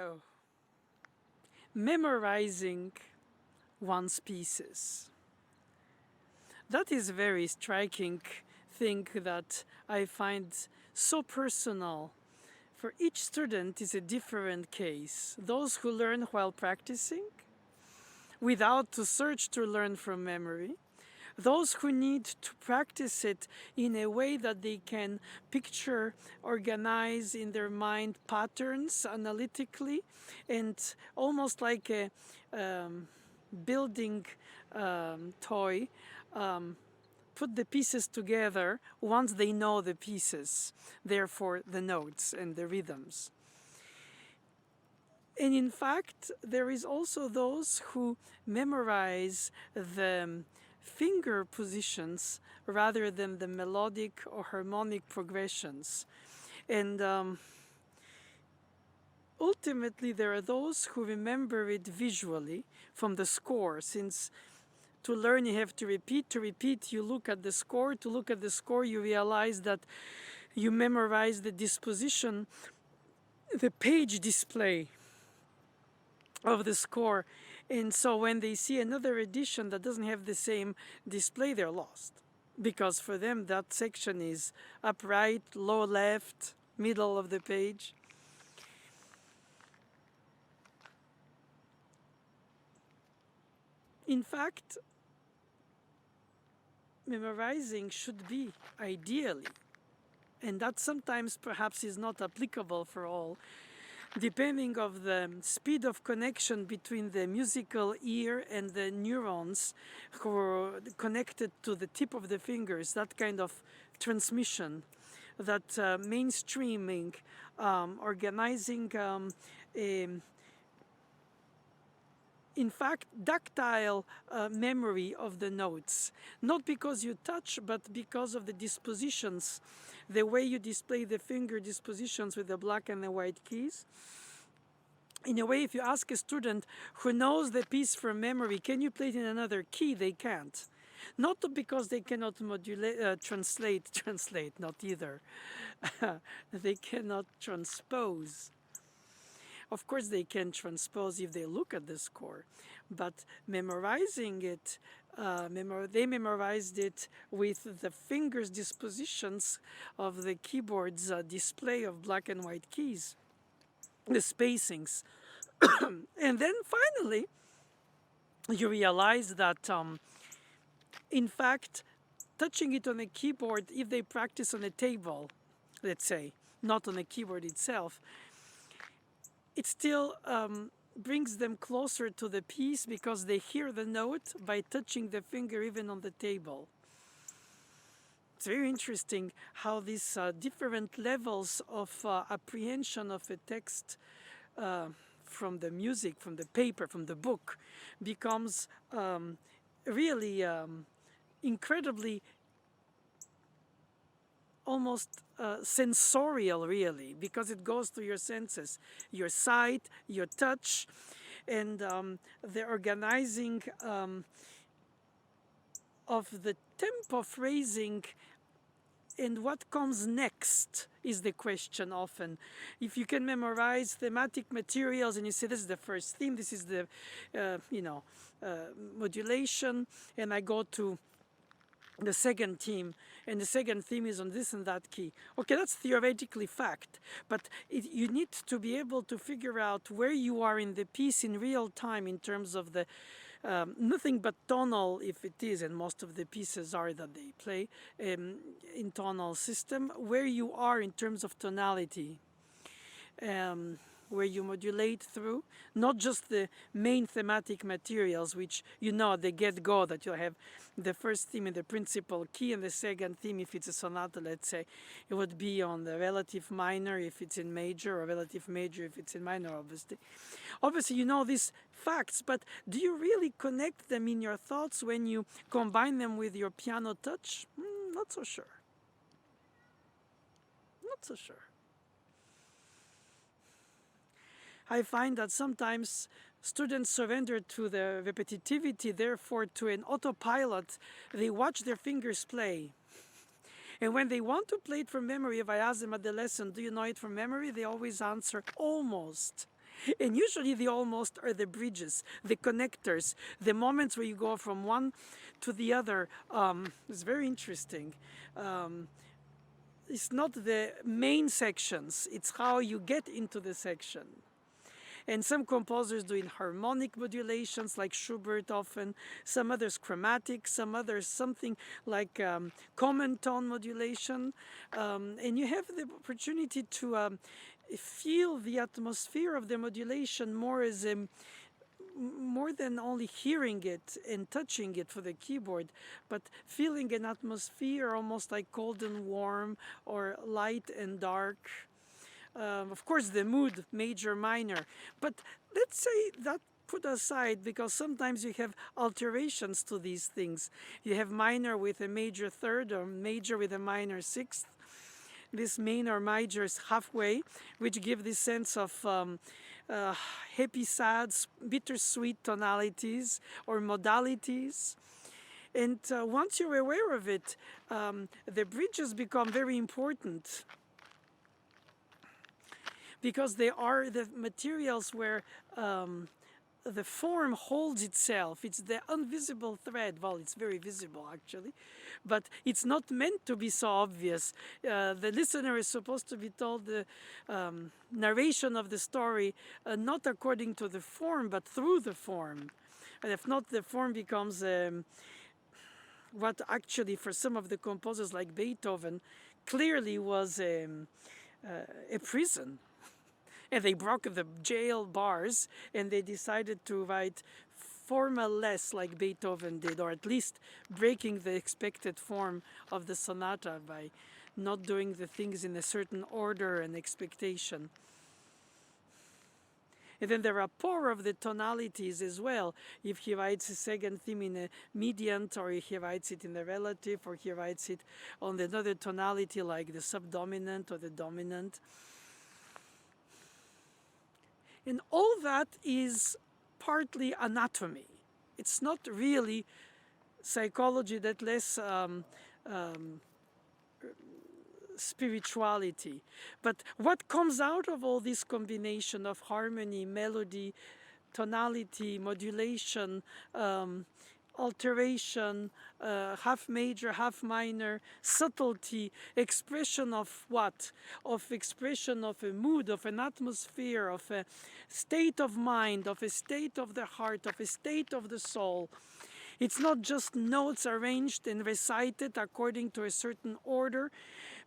So, memorizing one's pieces. That is a very striking thing that I find so personal. For each student is a different case. Those who learn while practicing, without to search to learn from memory. Those who need to practice it in a way that they can picture, organize in their mind patterns analytically, and almost like a building toy, put the pieces together once they know the pieces, therefore the notes and the rhythms. And in fact, there is also those who memorize the finger positions rather than the melodic or harmonic progressions. And ultimately, there are those who remember it visually from the score, since to learn you have to repeat, you look at the score, to look at the score you realize that you memorize the disposition, the page display of the score. And so when they see another edition that doesn't have the same display, they're lost. Because for them that section is upright, low left, middle of the page. In fact, memorizing should be ideally, and that sometimes perhaps is not applicable for all, depending of the speed of connection between the musical ear and the neurons who are connected to the tip of the fingers, that kind of transmission, that mainstreaming, organizing in fact, tactile memory of the notes. Not because you touch, but because of the dispositions, the way you display the finger dispositions with the black and the white keys. In a way, if you ask a student who knows the piece from memory, can you play it in another key? They can't. Not because they cannot modulate, translate, not either. They cannot transpose. Of course, they can transpose if they look at the score, but memorizing it, they memorized it with the fingers dispositions of the keyboard's display of black and white keys, the spacings. And then finally, you realize that, in fact, touching it on a keyboard, if they practice on a table, let's say, not on a keyboard itself, it still brings them closer to the piece because they hear the note by touching the finger even on the table. It's very interesting how these different levels of apprehension of a text from the music, from the paper, from the book, becomes really incredibly almost sensorial, really, because it goes to your senses, your sight, your touch, and the organizing of the tempo phrasing. And what comes next is the question often. If you can memorize thematic materials and you say this is the first theme, this is the modulation, and I go to the second theme, and the second theme is on this and that key. Okay, that's theoretically fact, but you need to be able to figure out where you are in the piece in real time in terms of the nothing but tonal, if it is, and most of the pieces are that they play in tonal system, where you are in terms of tonality. Where you modulate through, not just the main thematic materials, which you know at the get-go that you'll have the first theme in the principal key and the second theme, if it's a sonata, let's say, it would be on the relative minor if it's in major, or relative major if it's in minor, obviously. Obviously, you know these facts, but do you really connect them in your thoughts when you combine them with your piano touch? Not so sure. Not so sure. I find that sometimes students surrender to the repetitivity, therefore to an autopilot. They watch their fingers play. And when they want to play it from memory, if I ask them at the lesson, do you know it from memory? They always answer, almost. And usually the almost are the bridges, the connectors, the moments where you go from one to the other. It's very interesting. Um, it's not the main sections, it's how you get into the section. And some composers do in harmonic modulations, like Schubert often, some others chromatic, some others something like common tone modulation. And you have the opportunity to feel the atmosphere of the modulation more as a more than only hearing it and touching it for the keyboard, but feeling an atmosphere almost like cold and warm or light and dark. Of course, the mood, major, minor. But let's say that put aside, because sometimes you have alterations to these things. You have minor with a major third or major with a minor sixth. This minor major is halfway, which give this sense of uh, happy, sad, bittersweet tonalities or modalities. And once you're aware of it, the bridges become very important because they are the materials where the form holds itself. It's the invisible thread. Well, it's very visible actually, but it's not meant to be so obvious. The listener is supposed to be told the narration of the story not according to the form, but through the form. And if not, the form becomes what actually for some of the composers like Beethoven clearly was a prison. And they broke the jail bars and they decided to write formal less like Beethoven did, or at least breaking the expected form of the sonata by not doing the things in a certain order and expectation. And then the rapport of the tonalities as well. If he writes a second theme in a mediant, or he writes it in a relative, or he writes it on another tonality like the subdominant or the dominant. And all that is partly anatomy. It's not really psychology, that less spirituality. But what comes out of all this combination of harmony, melody, tonality, modulation, alteration, half major, half minor, subtlety, expression of what? Of expression of a mood, of an atmosphere, of a state of mind, of a state of the heart, of a state of the soul. It's not just notes arranged and recited according to a certain order,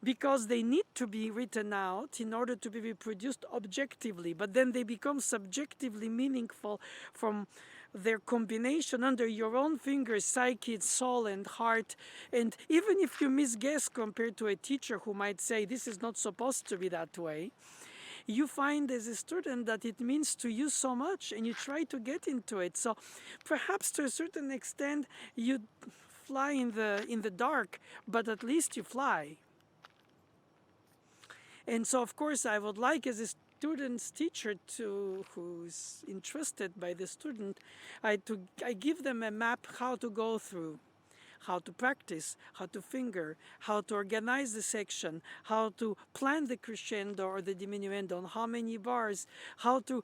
because they need to be written out in order to be reproduced objectively, but then they become subjectively meaningful from their combination under your own fingers, psyche, soul, and heart. And even if you misguess compared to a teacher who might say this is not supposed to be that way, you find as a student that it means to you so much and you try to get into it. So perhaps to a certain extent you fly in the dark, but at least you fly. And so of course I would like, as a student's teacher who's interested by the student, I give them a map how to go through, how to practice, how to finger, how to organize the section, how to plan the crescendo or the diminuendo, on how many bars, how to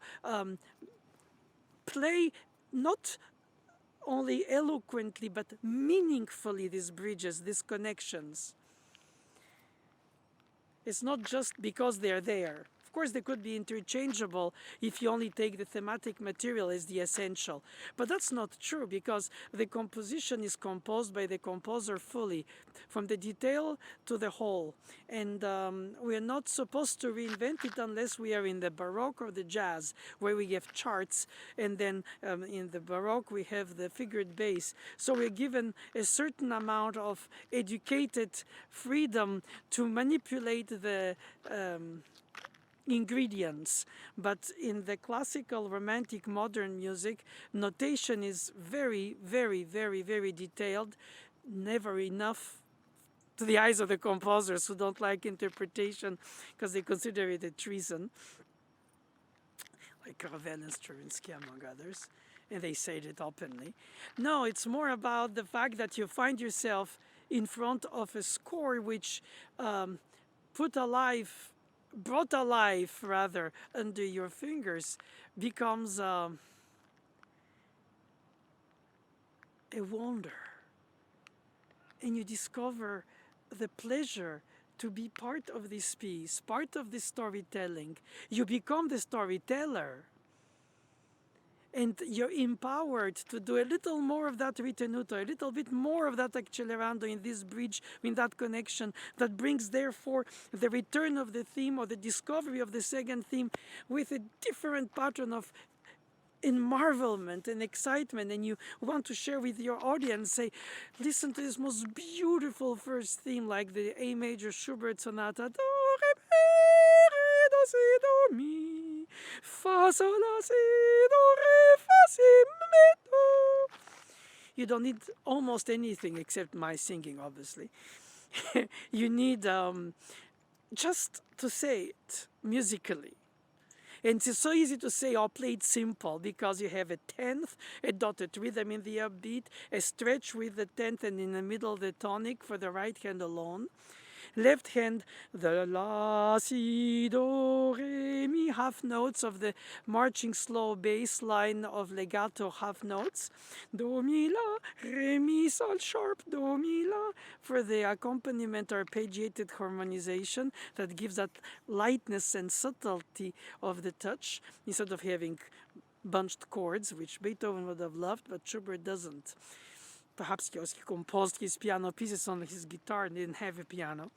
play not only eloquently but meaningfully these bridges, these connections. It's not just because they're there. Of course, they could be interchangeable if you only take the thematic material as the essential. But that's not true, because the composition is composed by the composer fully, from the detail to the whole. And we are not supposed to reinvent it unless we are in the Baroque or the Jazz, where we have charts, and then in the Baroque we have the figured bass. So we're given a certain amount of educated freedom to manipulate the ingredients. But in the classical, romantic, modern music, notation is very, very, very, very detailed, never enough to the eyes of the composers who don't like interpretation because they consider it a treason, like Ravel and Stravinsky among others, and they say it openly. No, it's more about the fact that you find yourself in front of a score which put alive brought alive rather under your fingers becomes a wonder, and you discover the pleasure to be part of this piece, part of this storytelling. You become the storyteller, and you're empowered to do a little more of that ritenuto, a little bit more of that accelerando in this bridge, in that connection that brings therefore the return of the theme or the discovery of the second theme with a different pattern of marvelment and excitement, and you want to share with your audience, say, listen to this most beautiful first theme, like the A major Schubert sonata, do re mi re do si do mi fa sol la si do re fa si mi do. You don't need almost anything except my singing, obviously. You need just to say it musically. And it's so easy to say, oh, play it simple, because you have a tenth, a dotted rhythm in the upbeat, a stretch with the tenth, and in the middle the tonic for the right hand alone. Left hand, the la, si, do, re, mi, half notes of the marching slow bass line of legato half notes. Do, mi, la, re, mi, sol, sharp, do, mi, la, for the accompaniment arpeggiated harmonization that gives that lightness and subtlety of the touch instead of having bunched chords, which Beethoven would have loved, but Schubert doesn't. Perhaps because he composed his piano pieces on his guitar and didn't have a piano,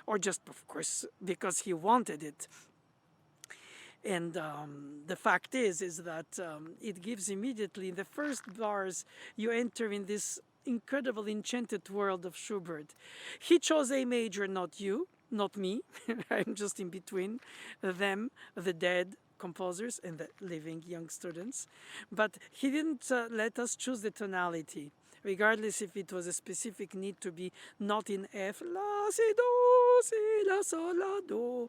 or just, of course, because he wanted it. And the fact is that it gives immediately, in the first bars, you enter in this incredible enchanted world of Schubert. He chose A major, not you, not me. I'm just in between them, the dead composers, and the living young students. But he didn't let us choose the tonality, regardless if it was a specific need to be not in F, la, si, do, si, la, sol, la, do.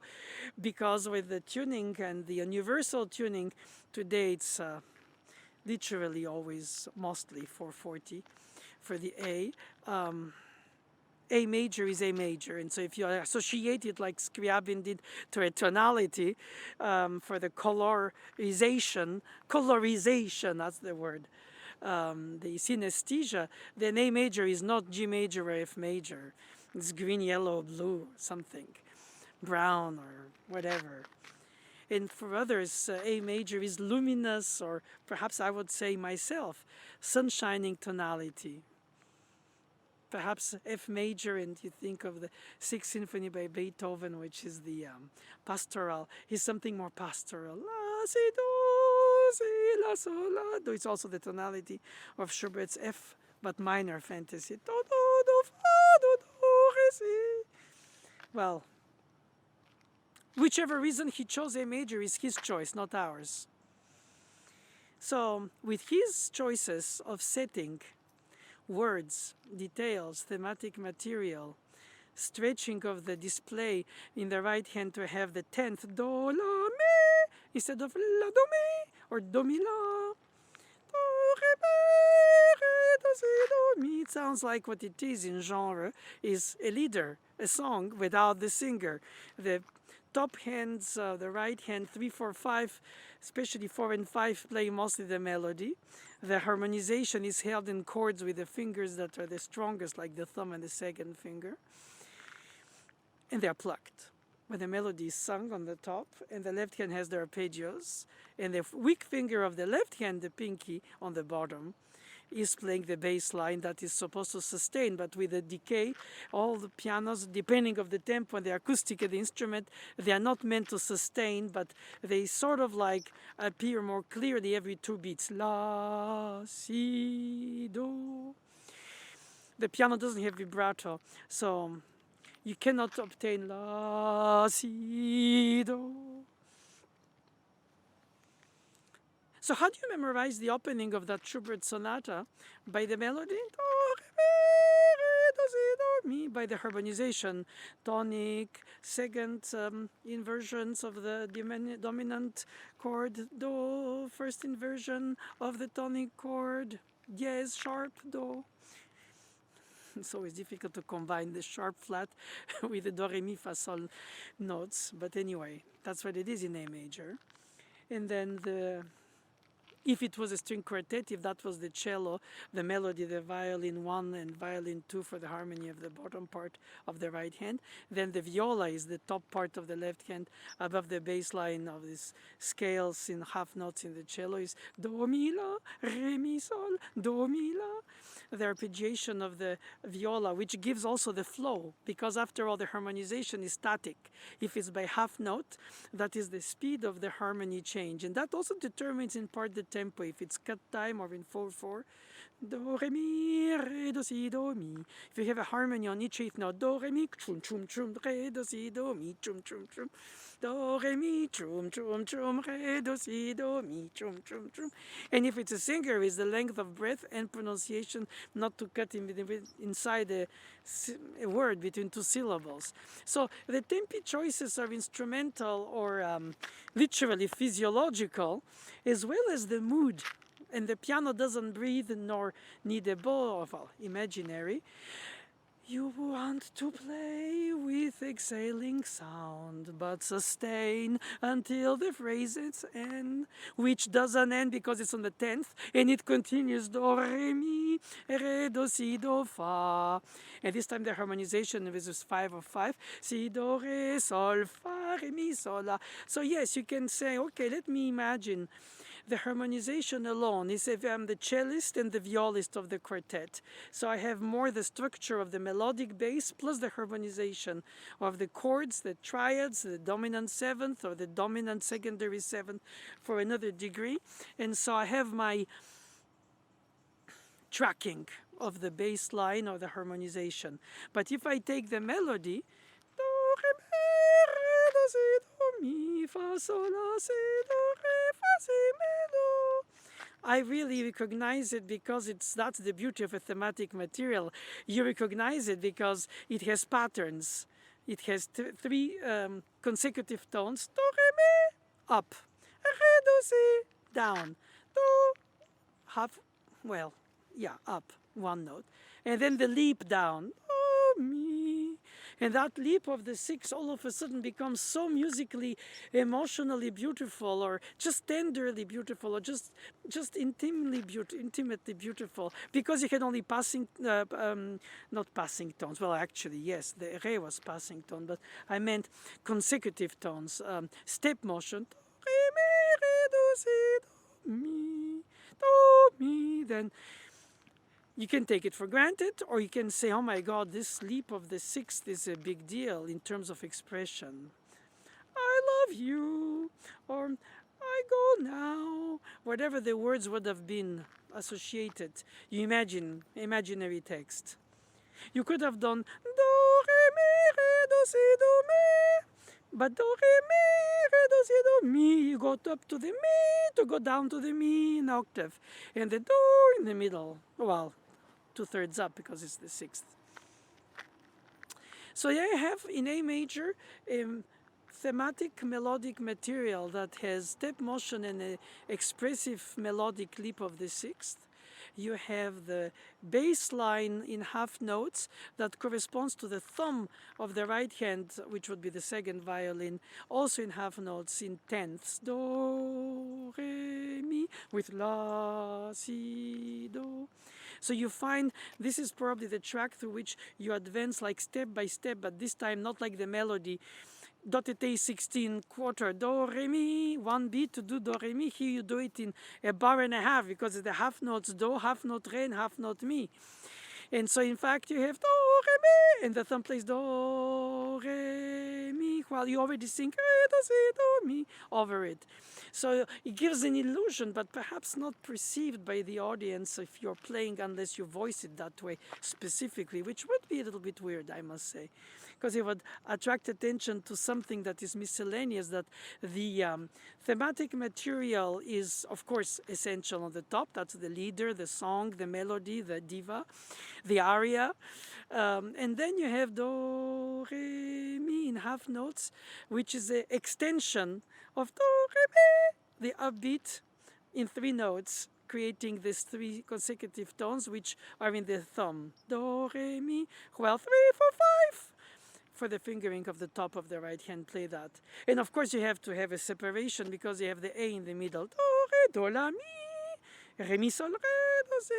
Because with the tuning and the universal tuning, today it's literally always mostly 440 for the A. A major is A major, and so if you associate it like Scriabin did to a tonality for the colorization, that's the word, the synesthesia, then A major is not G major or F major. It's green, yellow, blue, something, brown or whatever. And for others, A major is luminous, or perhaps I would say myself, sunshining tonality. Perhaps F major, and you think of the Sixth Symphony by Beethoven, which is the pastoral, is something more pastoral. La, si, do, si, la, sol, la, do. It's also the tonality of Schubert's F, but minor fantasy. Do, do, do, fa, do, do, re, si. Well, whichever reason he chose A major is his choice, not ours. So, with his choices of setting, words, details, thematic material, stretching of the display in the right hand to have the tenth do, la, mi, instead of la, do, mi, or do, mi, la. Do, re, mi, re, do, si, do, mi. It sounds like what it is in genre is a leader, a song without the singer. The top hands, the right hand, 3, 4, 5, especially 4 and 5, play mostly the melody. The harmonization is held in chords with the fingers that are the strongest, like the thumb and the second finger. And they are plucked. When the melody is sung on the top, and the left hand has the arpeggios, and the weak finger of the left hand, the pinky, on the bottom, is playing the bass line that is supposed to sustain, but with the decay, all the pianos, depending of the tempo and the acoustic of the instrument, they are not meant to sustain, but they sort of like appear more clearly every 2 beats. La, si, do. The piano doesn't have vibrato, so you cannot obtain la, si, do. So how do you memorize the opening of that Schubert sonata? By the melody? Do, re, re, do, si, do, mi. By the harmonization, tonic, second inversions of the dominant chord, do, first inversion of the tonic chord, dièse, sharp, do. It's always difficult to combine the sharp flat with the do, re, mi, fa, sol notes. But anyway, that's what it is in A major. And then if it was a string quartet, if that was the cello, the melody, the violin 1 and violin 2 for the harmony of the bottom part of the right hand, then the viola is the top part of the left hand above the bass line of these scales in half notes in the cello is do, mi, la, re, mi, sol, do, mi, la. The arpeggiation of the viola, which gives also the flow, because after all, the harmonization is static. If it's by half note, that is the speed of the harmony change. And that also determines in part the tempo, if it's cut time or in 4/4. Do, re, mi, re, do, si, do, mi. If you have a harmony on each eighth note, do, re, mi, chum, chum, chum, re, do, si, do, mi, chum, chum, chum. Do, re, mi, chum, chum, chum, re, do, si, do, mi, chum, chum, chum. And if it's a singer, it's the length of breath and pronunciation, not to cut inside a word between two syllables. So the tempi choices are instrumental or literally physiological, as well as the mood. And the piano doesn't breathe nor need a bow, well, imaginary. You want to play with exhaling sound, but sustain until the phrases end, which doesn't end because it's on the 10th, and it continues do, re, mi, re, do, si, do, fa. And this time the harmonization is 5 of 5, si, do, re, sol, fa, re, mi, sol, la. So yes, you can say, okay, let me imagine the harmonization alone is if I'm the cellist and the violist of the quartet. So I have more the structure of the melodic bass plus the harmonization of the chords, the triads, the dominant seventh or the dominant secondary seventh for another degree. And so I have my tracking of the bass line or the harmonization. But if I take the melody, do, re, mi, re, do, si, do, mi, fa, sol, la, si, do, re, fa, si, mi, do. I really recognize it because that's the beauty of a thematic material. You recognize it because it has patterns. It has three consecutive tones. Do, re, mi, up. Re, do, si, down. Do, half, well, yeah, up, one note. And then the leap down. Oh, me. And that leap of the six all of a sudden becomes so musically, emotionally beautiful, or just tenderly beautiful, or just intimately beautiful, because you had only passing, not passing tones. Well, actually, yes, the re was passing tone, but I meant consecutive tones, step motion. Do, re, mi, re, do, si, do, mi, do, mi. Then you can take it for granted, or you can say, oh my God, this leap of the sixth is a big deal in terms of expression. I love you, or I go now, whatever the words would have been associated. You imagine, imaginary text. You could have done do, re, mi, re, do, si, do, mi. But do, re, mi, re, do, si, do, mi. You go up to the mi to go down to the mi in octave. And the do in the middle. Well, 2/3 up because it's the sixth. So yeah, I have in A major thematic melodic material that has step motion and an expressive melodic leap of the sixth. You have the bass line in half notes that corresponds to the thumb of the right hand, which would be the second violin, also in half notes in tenths. Do, re, mi, with la, si, do. So you find this is probably the track through which you advance like step by step, but this time not like the melody. Do, te, te, 16 quarter, do, re, mi, one beat to do do, re, mi. Here you do it in a bar and a half because the half notes do, half note re, and half note mi. And so in fact you have do, re, mi, and the thumb plays do, re, mi, while you already sing re, do, si, do, mi over it. So it gives an illusion, but perhaps not perceived by the audience if you're playing unless you voice it that way specifically, which would be a little bit weird, I must say, because it would attract attention to something that is miscellaneous, that the thematic material is, of course, essential on the top. That's the leader, the song, the melody, the diva, the aria. And then you have do, re, mi in half notes, which is an extension of do, re, mi, the upbeat in 3 notes. creating these three consecutive tones, which are in the thumb. Do, re, mi, well, 3, 4, 5. For the fingering of the top of the right hand, play that. And of course, you have to have a separation because you have the A in the middle. Do, re, do, la, mi. Re, mi, sol, re, do, si,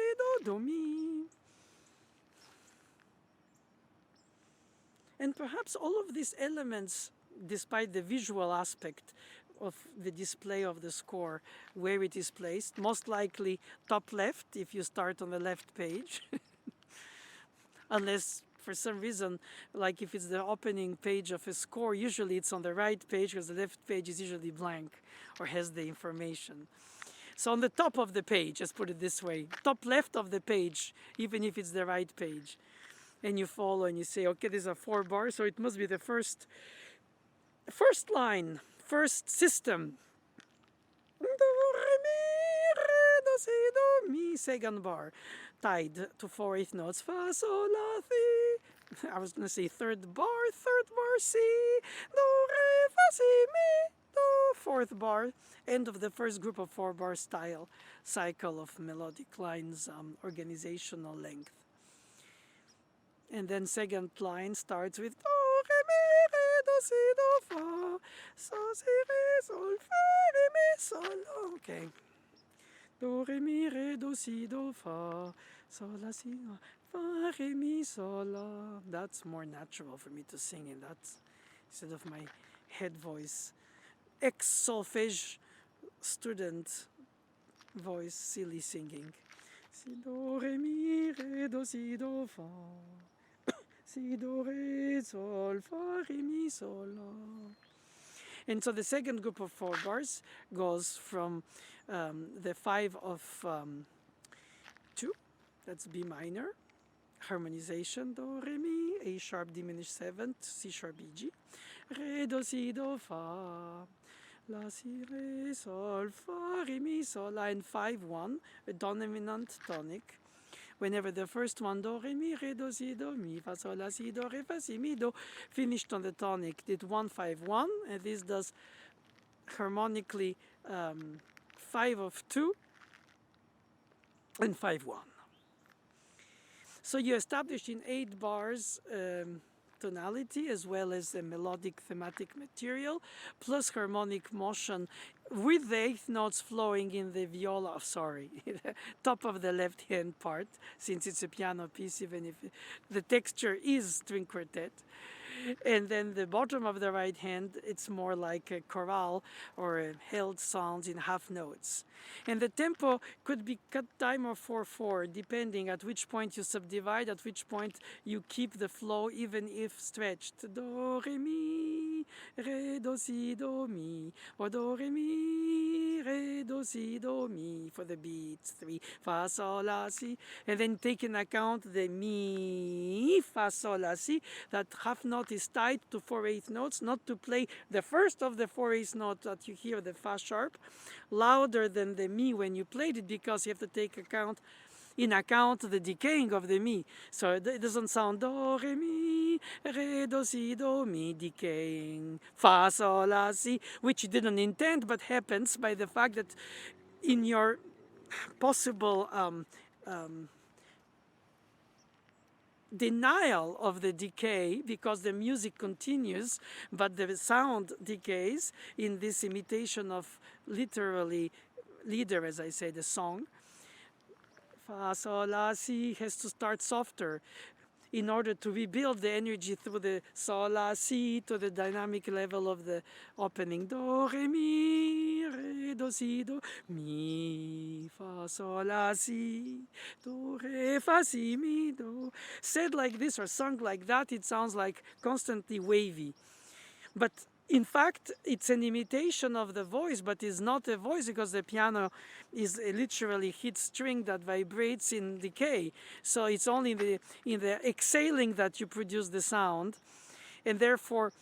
do, mi. And perhaps all of these elements, despite the visual aspect of the display of the score, where it is placed, most likely top left if you start on the left page, unless for some reason, like if it's the opening page of a score, usually it's on the right page because the left page is usually blank or has the information. So on the top of the page, let's put it this way, top left of the page, even if it's the right page, and you follow and you say, okay, these are 4 bars, so it must be the first line, first system. Do, re, mi, re, do, si, do, mi, second bar, tied to 4/8 notes, fa, sol, la, si. I was going to say third bar, si, do, re, fa, si, mi, do, fourth bar, end of the first group of 4-bar style cycle of melodic lines, organizational length. And then second line starts with do, re, mi, re, do, si, do, fa, sol, si, re, sol, fa, re, mi, sol. Okay. Do, re, mi, re, do, si, do, fa, sol, la, si, do, fa, re, mi, sol, la. That's more natural for me to sing in that instead of my head voice. Ex-solfege student voice, silly singing. Si, do, re, mi, re, do, si, do, fa. Si, do, re, sol, fa, re, mi, sol, la. And so the second group of 4 bars goes from the 5 of 2, that's B minor, harmonization, do, re, mi, A sharp diminished 7th, C sharp, E, G, re, do, si, do, fa, la, si, re, sol, fa, re, mi, sol, la, and 5/1, a dominant tonic. Whenever the first one, do, re, mi, re, do, si, do, mi, fa, sol, la, si, do, re, fa, si, mi, do, finished on the tonic, did 1-5-1, and this does harmonically 5 of 2 and 5/1. So you established in 8 bars tonality as well as a melodic thematic material plus harmonic motion with the 8th notes flowing in the viola, top of the left hand part, since it's a piano piece, even if the texture is string quartet. And then the bottom of the right hand, it's more like a chorale or a held sounds in half notes. And the tempo could be cut time or 4/4, depending at which point you subdivide, at which point you keep the flow, even if stretched. Do, re, mi, re, do, si, do, mi, or do, re, mi, re, do, si, do, mi, for the beats, 3, fa, sol, la, si. And then take in account the mi, fa, sol, la, si, that half note is tied to 4/8 notes, not to play the first of the 4/8 note that you hear, the fa sharp, louder than the mi when you played it, because you have to take in account the decaying of the mi. So it doesn't sound do, re, mi, re, do, si, do, mi, decaying, fa, sol, la, si, which you didn't intend, but happens by the fact that in your possible denial of the decay, because the music continues but the sound decays in this imitation of literally leader, as I say, the song, fa, sol, la, si has to start softer in order to rebuild the energy through the sol, la, si to the dynamic level of the opening. Do, re, mi, re, do, si, do, mi, fa, sol, la, si, do, re, fa, si, mi, do. Said like this or sung like that, it sounds like constantly wavy. But in fact, it's an imitation of the voice, but it's not a voice because the piano is a literally hit string that vibrates in decay. So it's only in the exhaling that you produce the sound. And therefore,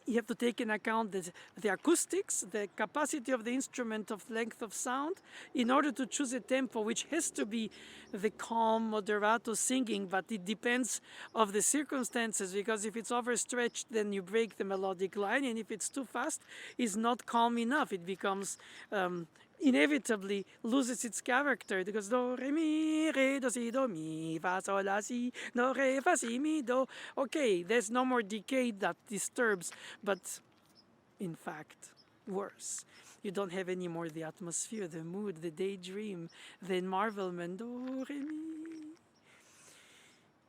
you have to take in account the acoustics, the capacity of the instrument of length of sound, in order to choose a tempo which has to be the calm, moderato singing, but it depends of the circumstances, because if it's overstretched, then you break the melodic line, and if it's too fast, it's not calm enough. It becomes inevitably loses its character because do re mi re do si do mi fa sol la si do re fa si mi do. Okay, there's no more decay that disturbs, but in fact, worse. You don't have any more the atmosphere, the mood, the daydream, the marvelment. Do re mi.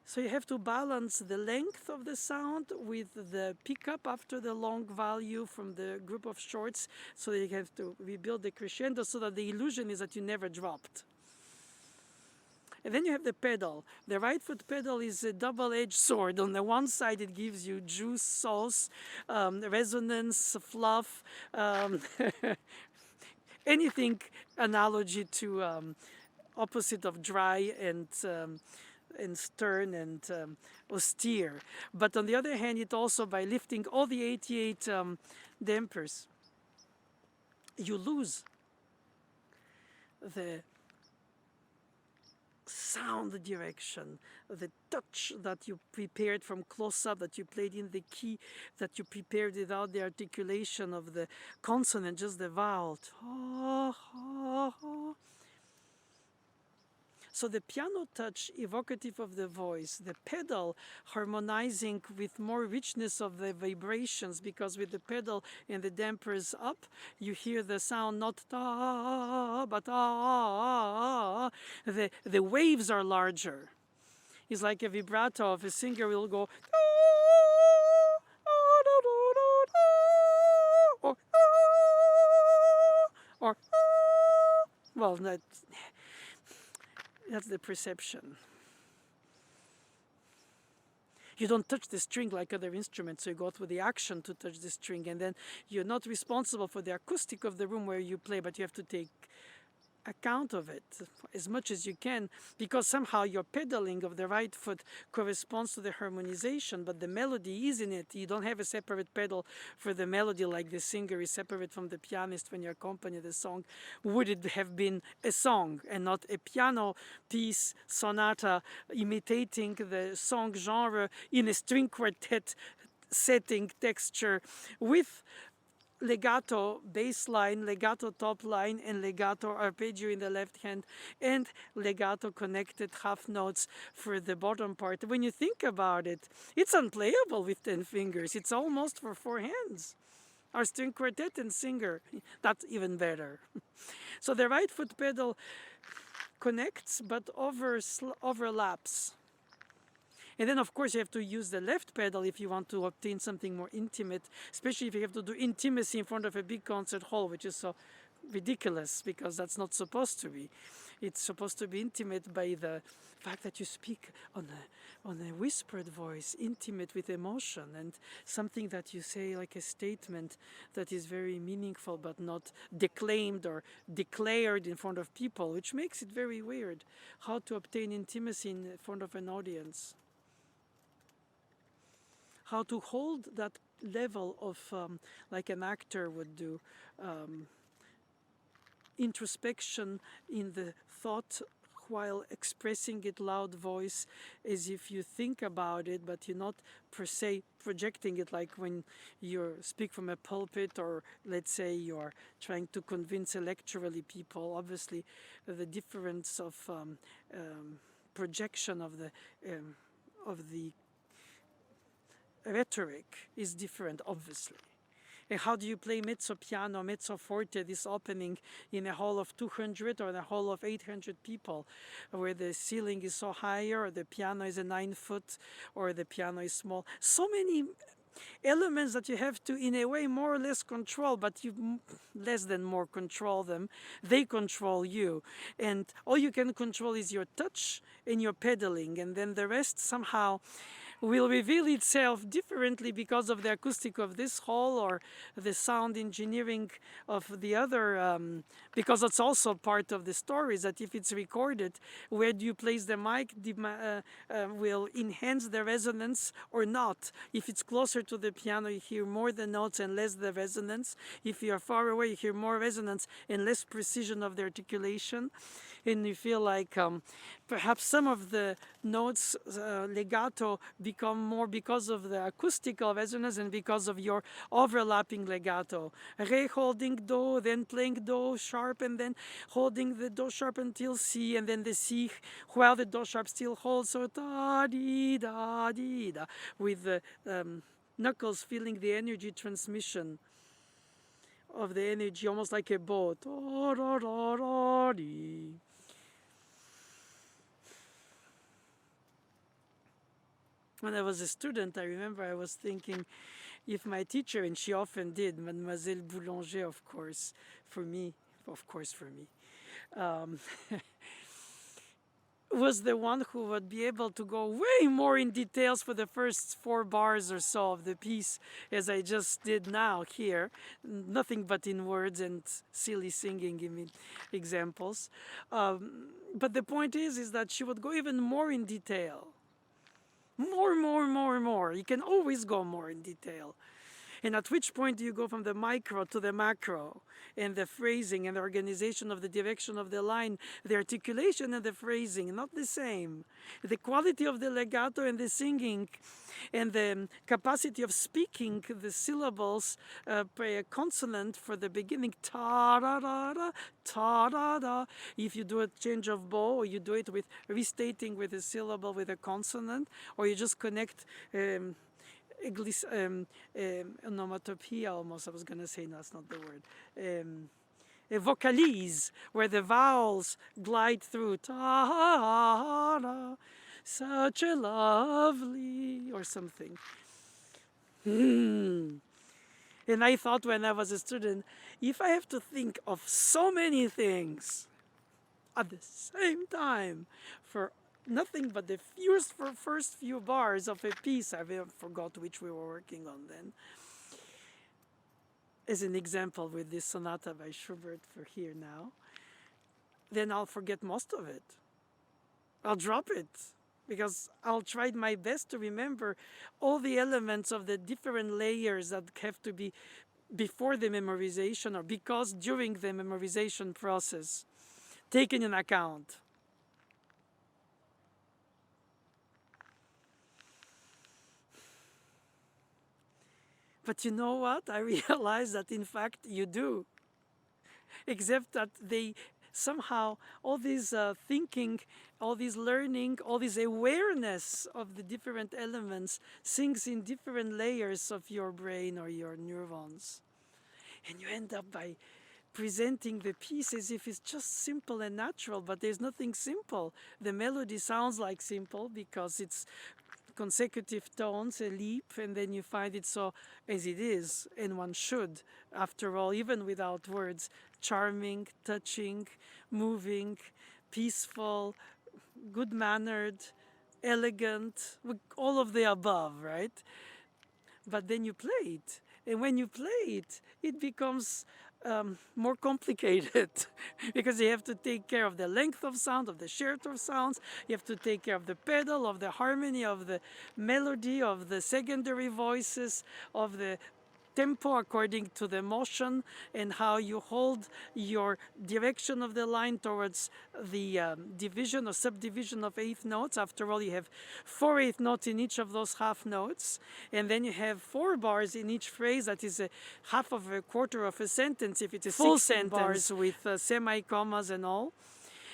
So you have to balance the length of the sound with the pickup after the long value from the group of shorts. So you have to rebuild the crescendo so that the illusion is that you never dropped. And then you have the pedal. The right foot pedal is a double-edged sword. On the one side, it gives you juice, sauce, resonance, fluff, anything analogy to opposite of dry and stern and austere. But on the other hand, it also, by lifting all the 88 dampers, you lose the sound direction, the touch that you prepared from close up, that you played in the key, that you prepared without the articulation of the consonant, just the vowel. So the piano touch evocative of the voice, the pedal harmonizing with more richness of the vibrations, because with the pedal and the dampers up, you hear the sound not ta but ah. The waves are larger. It's like a vibrato of a singer will go or well, that's the perception. You don't touch the string like other instruments, so you go through the action to touch the string, and then you're not responsible for the acoustic of the room where you play, but you have to take account of it as much as you can, because somehow your pedaling of the right foot corresponds to the harmonization, but the melody is in it. You don't have a separate pedal for the melody like the singer is separate from the pianist when you accompany the song. Would it have been a song and not a piano piece, sonata, imitating the song genre in a string quartet setting, texture, with legato bass line, legato top line, and legato arpeggio in the left hand, and legato connected half notes for the bottom part. When you think about it, it's unplayable with 10 fingers. It's almost for 4 hands. Our string quartet and singer, that's even better. So the right foot pedal connects but overlaps. And then, of course, you have to use the left pedal if you want to obtain something more intimate, especially if you have to do intimacy in front of a big concert hall, which is so ridiculous because that's not supposed to be. It's supposed to be intimate by the fact that you speak on a whispered voice, intimate with emotion, and something that you say like a statement that is very meaningful but not declaimed or declared in front of people, which makes it very weird how to obtain intimacy in front of an audience. How to hold that level of, like an actor would do, introspection in the thought while expressing it loud voice, as if you think about it, but you're not per se projecting it, like when you speak from a pulpit, or let's say you're trying to convince electorally people. Obviously, the difference of projection of the rhetoric is different, obviously. And how do you play mezzo piano, mezzo forte, this opening in a hall of 200 or in a hall of 800 people, where the ceiling is so higher, or the piano is a 9-foot, or the piano is small? So many elements that you have to, in a way, more or less control, but you less than more control them. They control you. And all you can control is your touch and your pedaling, and then the rest somehow will reveal itself differently because of the acoustic of this hall, or the sound engineering of the other, because it's also part of the story, is that if it's recorded, where do you place the mic will enhance the resonance or not. If it's closer to the piano, you hear more the notes and less the resonance. If you're far away, you hear more resonance and less precision of the articulation. And you feel like perhaps some of the notes legato become more because of the acoustical resonance and because of your overlapping legato. Re holding do, then playing do sharp, and then holding the do sharp until C, and then the C while the do sharp still holds. So da di da di da, with the knuckles feeling the energy transmission of the energy, almost like a boat. Da, da, da, da, di. When I was a student, I remember I was thinking if my teacher, and she often did, Mademoiselle Boulanger, of course, for me, um, was the one who would be able to go way more in details for the first 4 bars or so of the piece, as I just did now here, nothing but in words and silly singing examples. But the point is that she would go even more in detail. More. You can always go more in detail. And at which point do you go from the micro to the macro, and the phrasing and the organization of the direction of the line, the articulation and the phrasing, not the same. The quality of the legato and the singing, and the capacity of speaking the syllables by a consonant for the beginning, ta da da da, ta da da. If you do a change of bow, or you do it with restating with a syllable with a consonant, or you just connect onomatopoeia almost, I was going to say, no, that's not the word. A vocalise, where the vowels glide through. Ta-da, such a lovely, or something. And I thought when I was a student, if I have to think of so many things at the same time for nothing but the first few bars of a piece, I forgot which we were working on then, as an example with this sonata by Schubert for here now, then I'll forget most of it. I'll drop it, because I'll try my best to remember all the elements of the different layers that have to be before the memorization, or because during the memorization process, taken in account. But you know what? I realize that in fact you do. Except that they somehow, all this thinking, all this learning, all this awareness of the different elements sinks in different layers of your brain or your neurons. And you end up by presenting the piece as if it's just simple and natural, but there's nothing simple. The melody sounds like simple because it's consecutive tones, a leap, and then you find it so as it is, and one should, after all, even without words, charming, touching, moving, peaceful, good-mannered, elegant, all of the above, right? But then you play it, and when you play it, it becomes more complicated because you have to take care of the length of sound, of the shared of sounds. You have to take care of the pedal, of the harmony, of the melody, of the secondary voices, of the tempo according to the motion, and how you hold your direction of the line towards the division or subdivision of eighth notes. After all, you have 4 eighth notes in each of those half notes, and then you have 4 bars in each phrase. That is a half of a quarter of a sentence if it's a full sentence bars with semi-commas and all.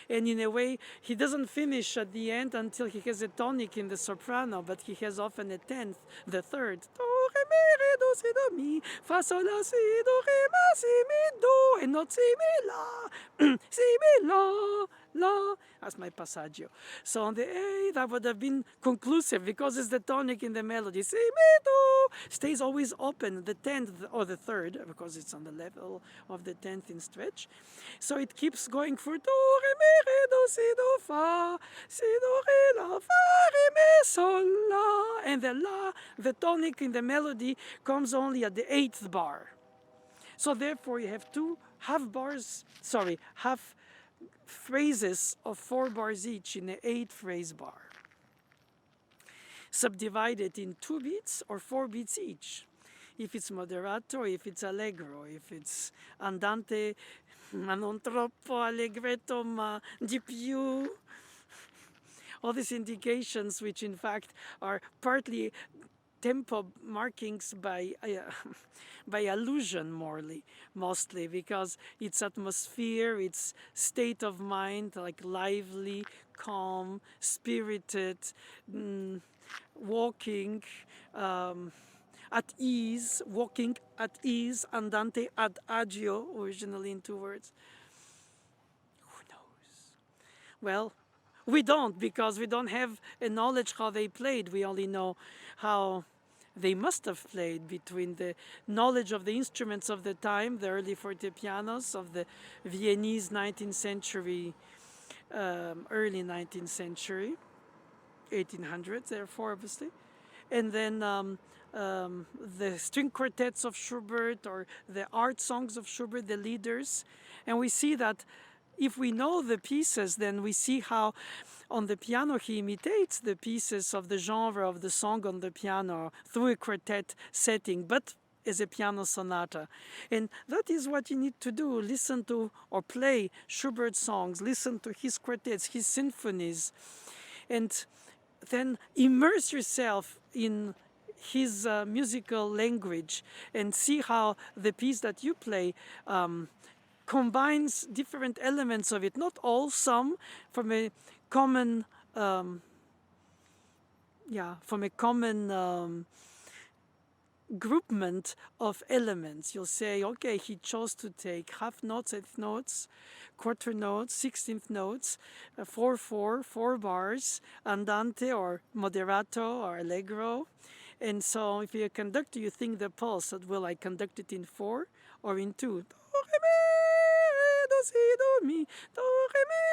And in a way, he doesn't finish at the end until he has a tonic in the soprano, but he has often a tenth, the third. Do, re, mi, re, do, si, do, mi, fa, sol, la, si, do, re, ma, si, mi, do, and not si, mi, la, si, mi, la, la. That's my passaggio. So on the A, that would have been conclusive because it's the tonic in the melody. Si, mi, do, stays always open, the 10th or the 3rd, because it's on the level of the 10th in stretch. So it keeps going for do, re, mi, re, do, si, do, fa, si, do, re, la, fa, re, mi, sol, la. And the la, the tonic in the melody, comes only at the 8th bar. So therefore you have half phrases of 4 bars each in an 8 phrase bar, subdivided in 2 beats or 4 beats each. If it's moderato, if it's allegro, if it's andante, ma non troppo allegretto, ma di più, all these indications, which in fact are partly tempo markings by by allusion morely, mostly because it's atmosphere, it's state of mind, like lively, calm, spirited, mm, walking, um, at ease, walking at ease, andante ad agio, originally in two words. Who knows? Well, we don't, because we don't have a knowledge how they played. We only know how they must have played, between the knowledge of the instruments of the time, the early fortepianos of the Viennese 19th century, early 19th century, 1800s, therefore, obviously. And then the string quartets of Schubert, or the art songs of Schubert, the leaders. And we see that if we know the pieces, then we see how on the piano he imitates the pieces of the genre of the song on the piano through a quartet setting, but as a piano sonata. And that is what you need to do. Listen to or play Schubert songs, listen to his quartets, his symphonies, and then immerse yourself in his musical language and see how the piece that you play combines different elements of it, not all, some from a common, from a common groupment of elements. You'll say, okay, he chose to take half notes, eighth notes, quarter notes, 16th notes, 4/4, 4 bars, andante or moderato or allegro. And so if you're a conductor, you think the pulse, that will I conduct it in 4 or in 2? Do, re, mi, re, do, si, do, mi, do, re, mi,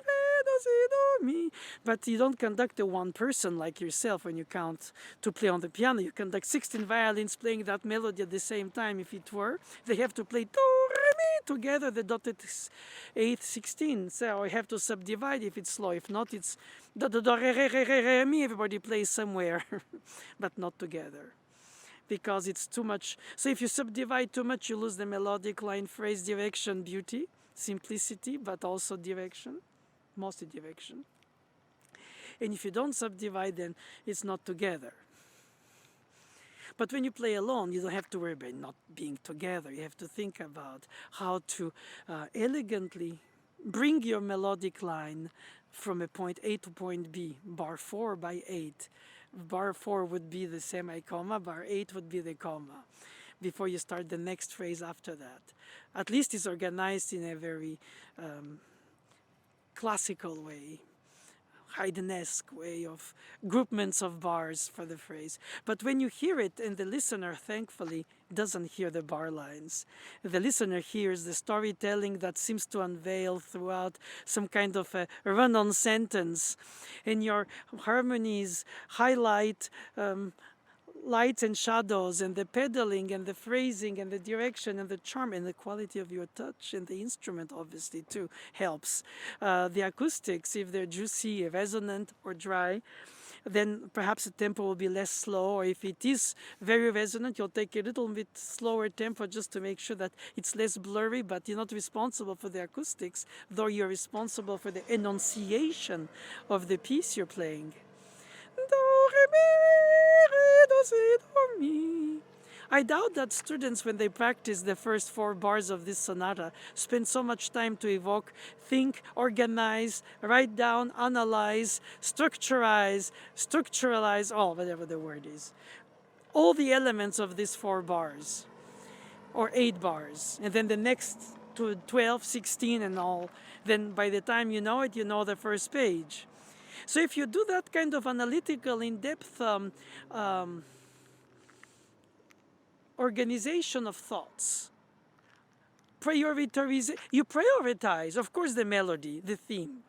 re, do, si, do, mi. But you don't conduct a one person like yourself when you count to play on the piano. You conduct 16 violins playing that melody at the same time. If it were, they have to play do, re, mi together, the dotted 8th, 16. So I have to subdivide if it's slow. If not, it's do, do, do, re, re, re, re, re, mi. Everybody plays somewhere, but not together, because it's too much. So if you subdivide too much, you lose the melodic line, phrase, direction, beauty, simplicity, but also direction, mostly direction. And if you don't subdivide, then it's not together. But when you play alone, you don't have to worry about not being together. You have to think about how to elegantly bring your melodic line from a point A to point B, bar 4 by 8. Bar 4 would be the semi-comma, bar 8 would be the comma, before you start the next phrase after that. At least it's organized in a very classical way, Haydnesque way of groupments of bars for the phrase. But when you hear it, and the listener, thankfully, doesn't hear the bar lines, the listener hears the storytelling that seems to unveil throughout some kind of a run-on sentence, and your harmonies highlight lights and shadows, and the pedaling and the phrasing and the direction and the charm and the quality of your touch, and the instrument obviously too helps. The acoustics, if they're juicy, resonant, or dry, then perhaps the tempo will be less slow, or if it is very resonant, you'll take a little bit slower tempo just to make sure that it's less blurry, but you're not responsible for the acoustics, though you're responsible for the enunciation of the piece you're playing. Do, re, mi, re, do, si, do, mi. I doubt that students, when they practice the first 4 bars of this sonata, spend so much time to evoke, think, organize, write down, analyze, structuralize, whatever the word is, all the elements of these 4 bars, or 8 bars, and then the next to 12, 16, and all. Then by the time you know it, you know the first page. So if you do that kind of analytical, in-depth organization of thoughts, you prioritize, of course, the melody, the theme,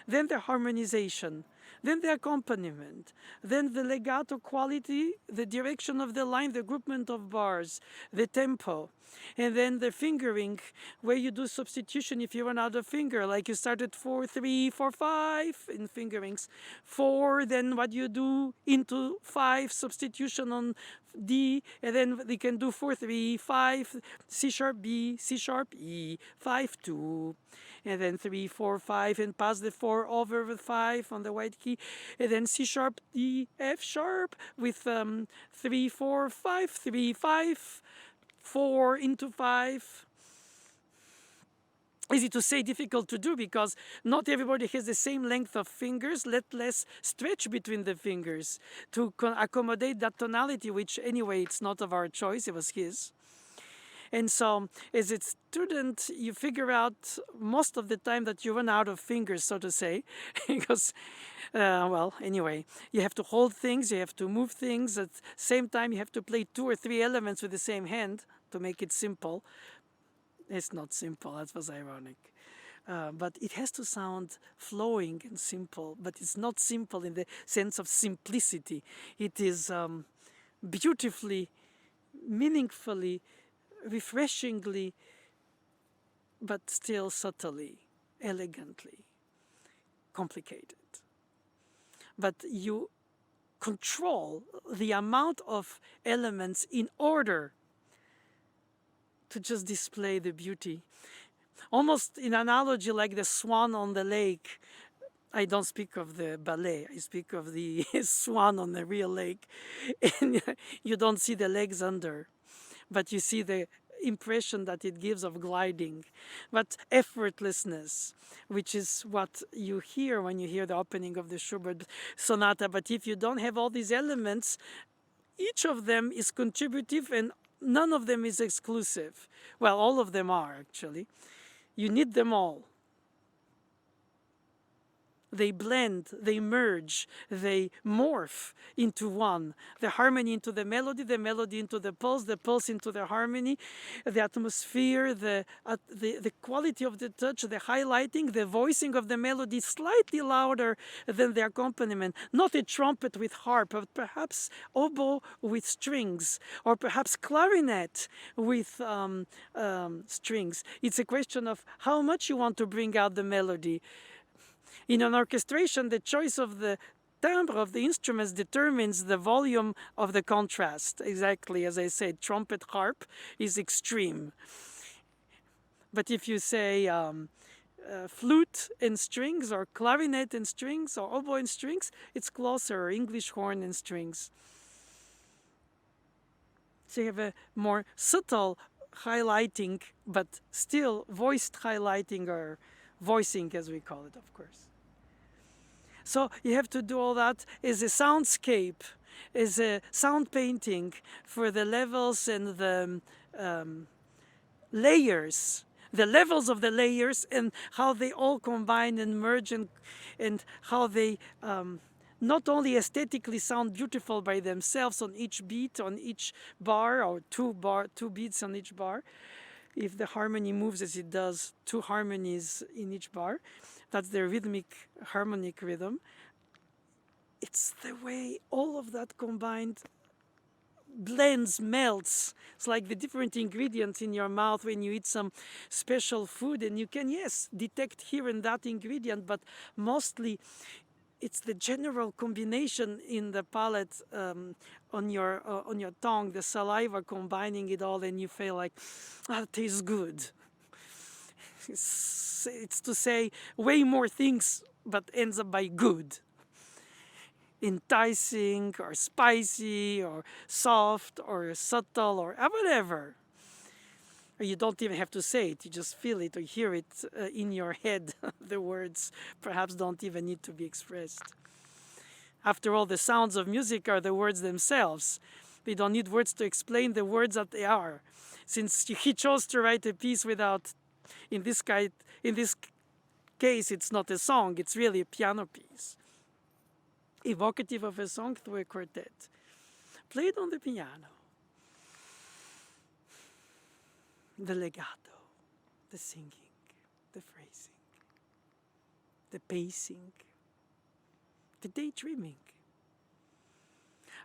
then the harmonization, then the accompaniment, then the legato quality, the direction of the line, the groupment of bars, the tempo, and then the fingering, where you do substitution if you run out of finger, like you started 4/3, 4/5 in fingerings, 4, then what you do into 5, substitution on D, and then they can do 4 3 5 C sharp B, C sharp E, 5 2, and then 3 4 5, and pass the 4 over the 5 on the white key, and then C sharp D, F sharp with 3 4 5 3 5 4 into 5. Easy to say, difficult to do, because not everybody has the same length of fingers, let less stretch between the fingers to accommodate that tonality, which anyway, it's not of our choice, it was his. And so, as a student, you figure out most of the time that you run out of fingers, so to say, because, well, anyway, you have to hold things, you have to move things. At the same time, you have to play 2 or 3 elements with the same hand to make it simple. It's not simple, that was ironic. But it has to sound flowing and simple, but it's not simple in the sense of simplicity. It is beautifully, meaningfully, refreshingly, but still subtly, elegantly complicated. But you control the amount of elements in order to just display the beauty. Almost in analogy like the swan on the lake. I don't speak of the ballet, I speak of the swan on the real lake. And you don't see the legs under, but you see the impression that it gives of gliding, but effortlessness, which is what you hear when you hear the opening of the Schubert sonata. But if you don't have all these elements, each of them is contributive and none of them is exclusive. Well, all of them are actually. You need them all. They blend, they merge, they morph into one. The harmony into the melody into the pulse into the harmony, the atmosphere, the quality of the touch, the highlighting, the voicing of the melody slightly louder than the accompaniment. Not a trumpet with harp, but perhaps oboe with strings, or perhaps clarinet with strings. It's a question of how much you want to bring out the melody. In an orchestration, the choice of the timbre of the instruments determines the volume of the contrast. Exactly as I said, trumpet harp is extreme. But if you say flute and strings, or clarinet and strings, or oboe and strings, it's closer, or English horn and strings. So you have a more subtle highlighting, but still voiced highlighting, or voicing as we call it, of course. So you have to do all that as a soundscape, as a sound painting for the levels and the layers, the levels of the layers, and how they all combine and merge, and how they not only aesthetically sound beautiful by themselves on each beat, on each bar, or two beats on each bar. If the harmony moves as it does, 2 harmonies in each bar, that's the rhythmic harmonic rhythm. It's the way all of that combined blends, melts. It's like the different ingredients in your mouth when you eat some special food, and you can, yes, detect here and that ingredient, but mostly it's the general combination in the palate, on your tongue, the saliva combining it all, and you feel like, it tastes good. It's to say way more things, but ends up by good. Enticing, or spicy, or soft, or subtle, or whatever. Or you don't even have to say it, you just feel it or hear it in your head. The words perhaps don't even need to be expressed. After all, the sounds of music are the words themselves. We don't need words to explain the words that they are. Since he chose to write a piece without, in this case, it's not a song, it's really a piano piece, evocative of a song through a quartet, played on the piano. The legato, the singing, the phrasing, the pacing, the daydreaming.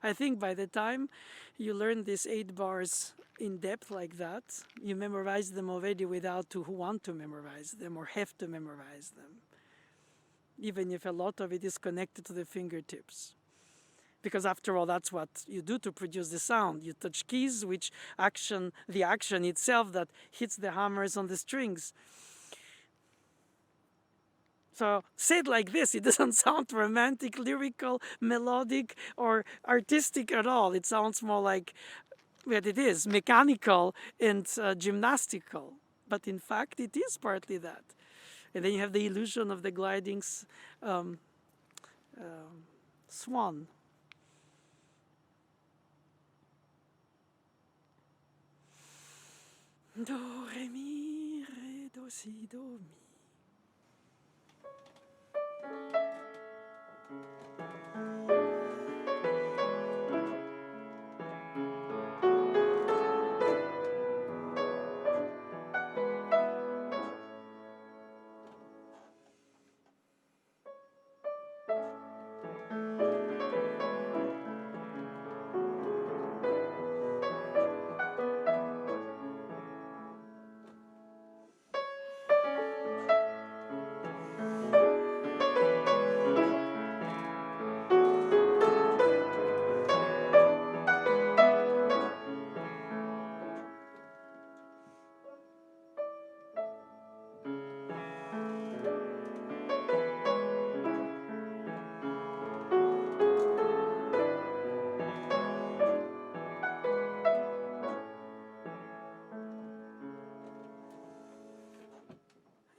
I think by the time you learn these 8 bars in depth like that, you memorize them already without to want to memorize them or have to memorize them, even if a lot of it is connected to the fingertips. because after all, that's what you do to produce the sound. You touch keys, which action, the action itself that hits the hammers on the strings. So said like this, it doesn't sound romantic, lyrical, melodic, or artistic at all. It sounds more like what it is, mechanical and gymnastical. But in fact, it is partly that. And then you have the illusion of the gliding um, swan. Do, re, mi, re, do, si, do, mi.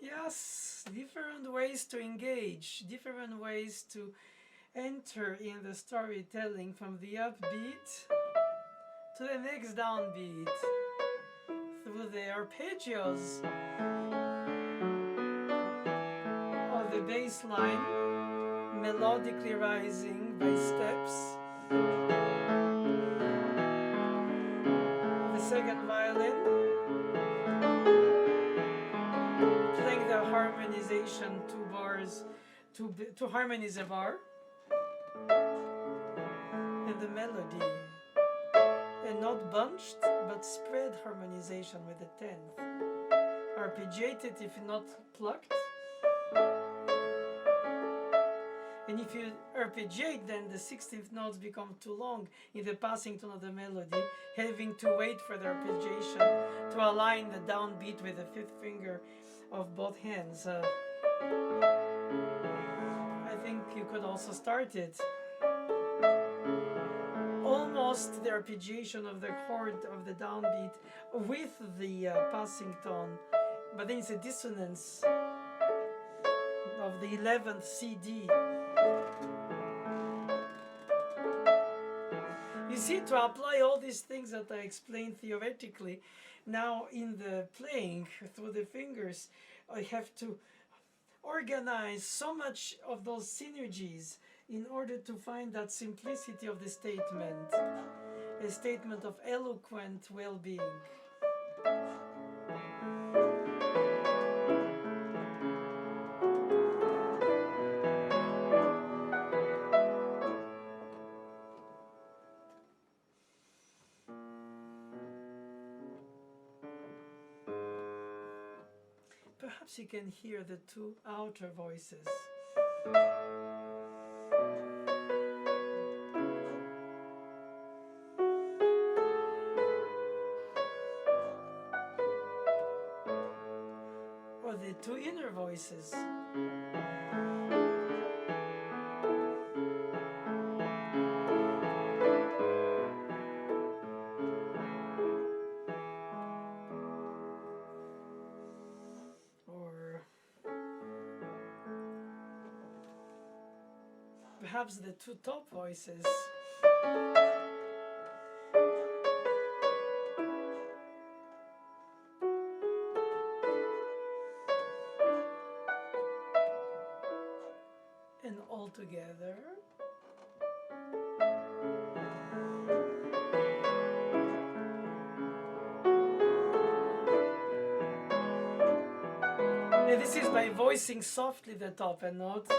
Yes, different ways to engage, different ways to enter in the storytelling from the upbeat to the next downbeat through the arpeggios of the bass line, melodically rising by steps, the second violin, playing the harmonization, two bars, to harmonize a bar, and the melody, and not bunched but spread harmonization with the 10th, arpeggiated if not plucked, and if you arpeggiate, then the 16th notes become too long in the passing tone of the melody, having to wait for the arpeggiation to align the downbeat with the 5th finger of both hands. I think you could also start it almost the arpeggiation of the chord of the downbeat with the passing tone, but then it's a dissonance of the 11th CD. You see, to apply all these things that I explained theoretically, now in the playing through the fingers, I have to organize so much of those synergies in order to find that simplicity of the statement, a statement of eloquent well-being. Perhaps you can hear the two outer voices. Or the two inner voices. Or perhaps the two top voices. And all together. And this is by voicing softly the top and note.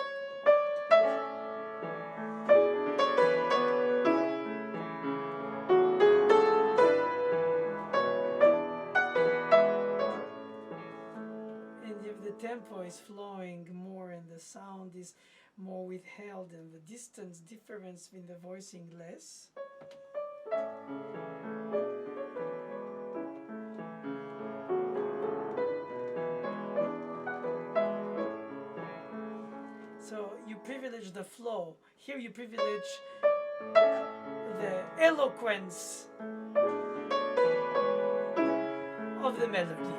And you if the tempo is flowing more and the sound is more withheld and the distance difference in the voicing less. So you privilege the flow. Here you privilege the eloquence of the melody.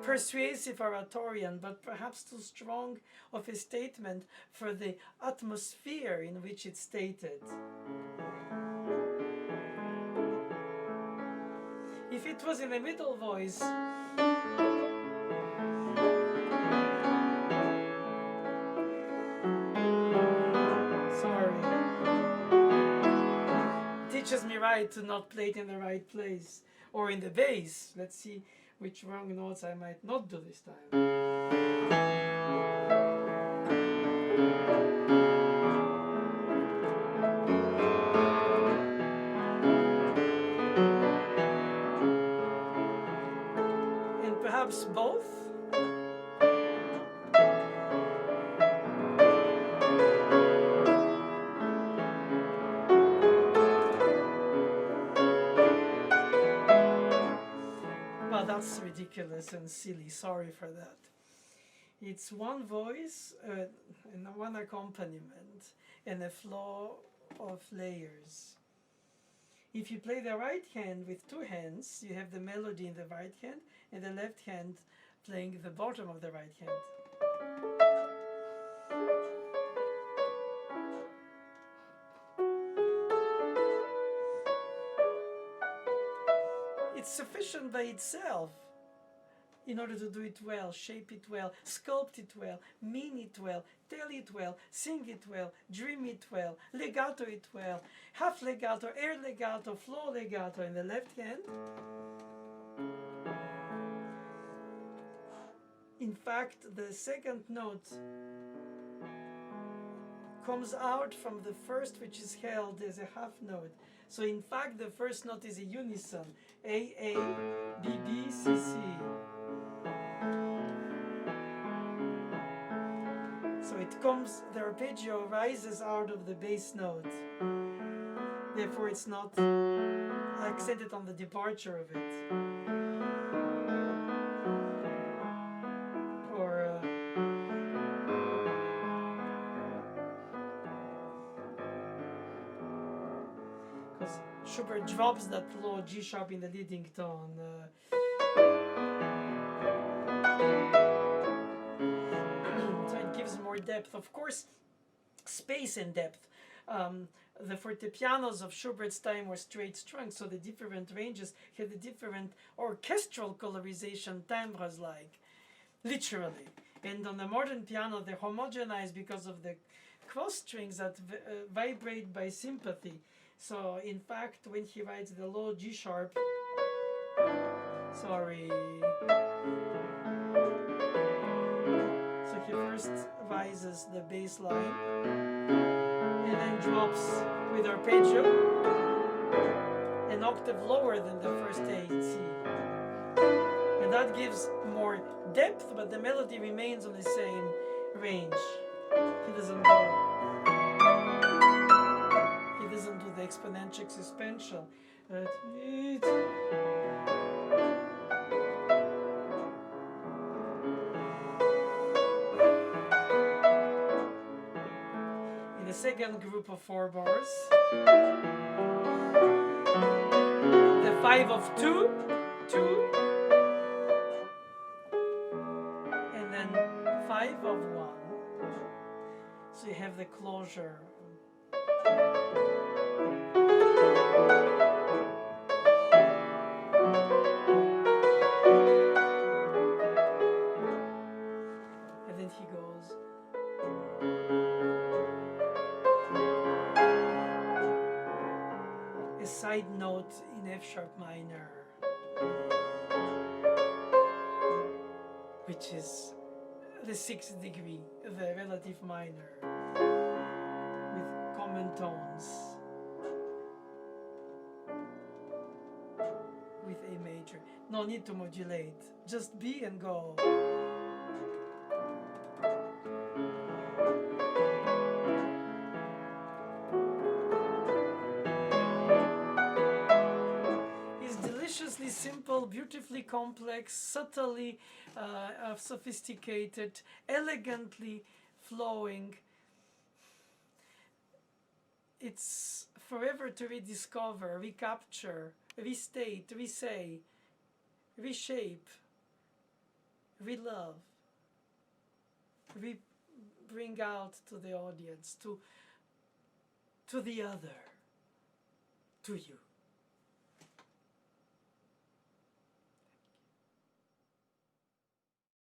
Persuasive oratorian, but perhaps too strong of a statement for the atmosphere in which it's stated. If it was in the middle voice, sorry, teaches me right to not play it in the right place. Or in the bass, let's see which wrong notes I might not do this time. And perhaps both. Well, that's ridiculous and silly. Sorry for that. It's one voice and one accompaniment and a flow of layers. If you play the right hand with two hands, you have the melody in the right hand and the left hand playing the bottom of the right hand. It's sufficient by itself in order to do it well, shape it well, sculpt it well, mean it well, tell it well, sing it well, dream it well, legato it well, half legato, air legato, flow legato in the left hand. In fact, the second note comes out from the first, which is held as a half note. So in fact, the first note is a unison, A, A, B, B, C, C. So it comes, the arpeggio rises out of the bass note. Therefore, it's not accented on the departure of it. Or because Schubert drops that low G sharp in the leading tone. So it gives more depth. Of course, space and depth. The fortepianos of Schubert's time were straight strung, so the different ranges had a different orchestral colorization, timbres like, literally. And on the modern piano, they're homogenized because of the cross strings that vibrate by sympathy. So, in fact, when he writes the low G sharp, sorry. So he first rises the bass line and then drops with arpeggio an octave lower than the first A, C. And that gives more depth, but the melody remains on the same range. He doesn't do the exponential suspension. In the second group of 4 bars, the 5 of 2, 2, and then 5 of 1. So you have the closure. And then he goes. A side note in F sharp minor, which is the 6th degree, the relative minor, with common tones. with A major. No need to modulate. Just be and go. It's deliciously simple, beautifully complex, subtly sophisticated, elegantly flowing. It's forever to rediscover, recapture, restate, resay, reshape, relove, bring out to the audience, to the other, to you.